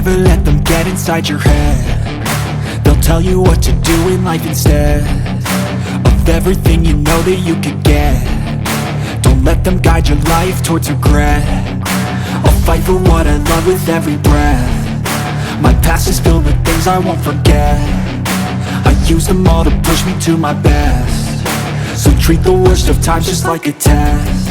never let them get inside your head. They'll tell you what to do in life instead of everything you know that you could get. Don't let them guide your life towards regret. I'll fight for what I love with every breath. My past is filled with things I won't forget. I use them all to push me to my best. So treat the worst of times just like a test.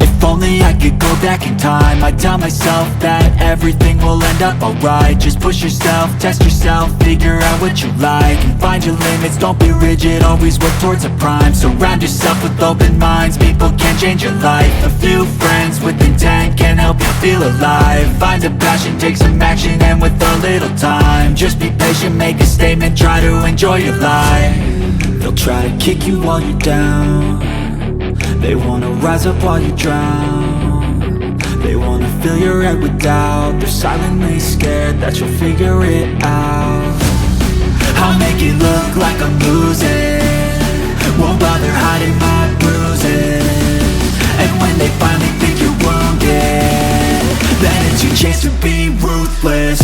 If only I could go back in time, I'd tell myself that everything will end up alright. Just push yourself, test yourself, figure out what you like, and find your limits, don't be rigid, always work towards a prime. Surround yourself with open minds, people can change your life. A few friends with intent can help you feel alive. Find a passion, take some action, and with a little time, just be patient, make a statement, try to enjoy your life. They'll try to kick you while you're down. They wanna rise up while you drown. They wanna fill your head with doubt. They're silently scared that you'll figure it out. I'll make it look like I'm losing, won't bother hiding my bruises. And when they finally think you're wounded, then it's your chance to be ruthless.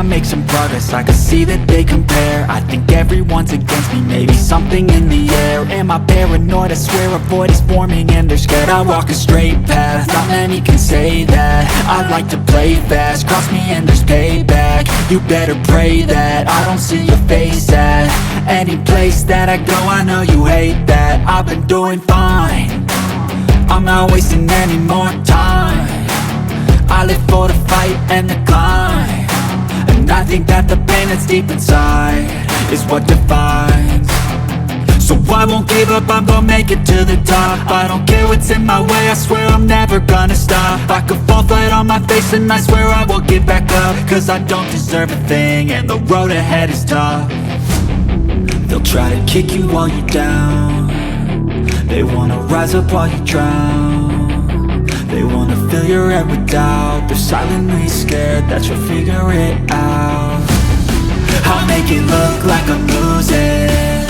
Make some progress, I can see that they compare. I think everyone's against me, maybe something in the air. Am I paranoid? I swear a void is forming and they're scared. I walk a straight path, not many can say that. I like to play fast, cross me and there's payback. You better pray that I don't see your face at any place that I go. I know you hate that. I've been doing fine, I'm not wasting any more time. I live for the fight and the climb, and I think that the pain that's deep inside is what defines. So I won't give up, I'm gonna make it to the top. I don't care what's in my way, I swear I'm never gonna stop. I could fall flat on my face and I swear I will get back up, cause I don't deserve a thing and the road ahead is tough. They'll try to kick you while you're down. They wanna rise up while you drown. They wanna fill your head with doubt. They're silently scared that you'll figure it out. I'll make it look like I'm losing,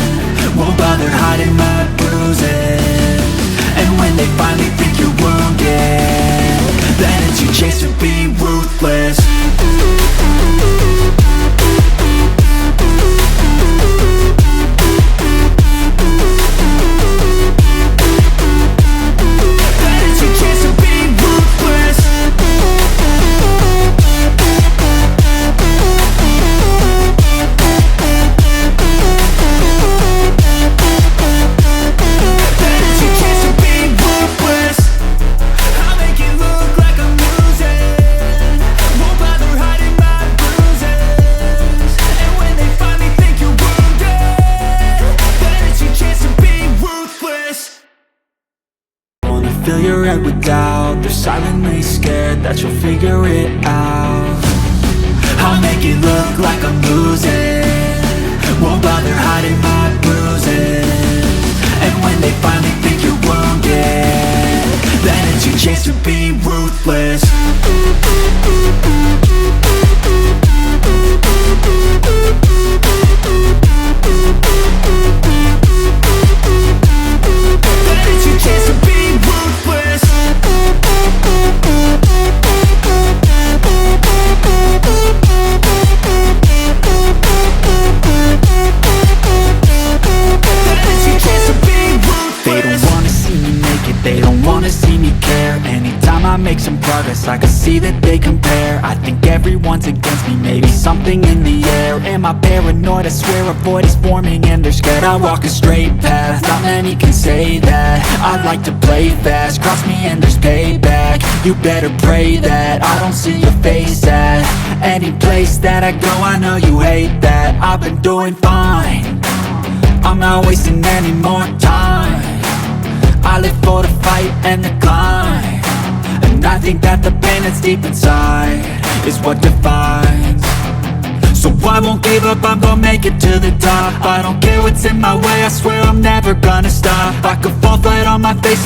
won't bother hiding my bruises. And when they finally think you're wounded, then it's your chance to be ruthless. Fill your head with doubt. They're silently scared that you'll figure it out. I'll make it look like I'm losing, won't bother hiding my bruises. And when they finally think you're wounded, then it's your chance to be ruthless. I make some progress, I can see that they compare. I think everyone's against me, maybe something in the air. Am I paranoid? I swear a void is forming and they're scared. I walk a straight path, not many can say that. I like to play fast, cross me and there's payback. You better pray that I don't see your face at any place that I go. I know you hate that. I've been doing fine, I'm not wasting any more time. I live for the fight and the climb, and I think that the pain that's deep inside is what defines. So I won't give up, I'm gonna make it to the top. I don't care what's in my way, I swear I'm never gonna stop. I could fall flat on my face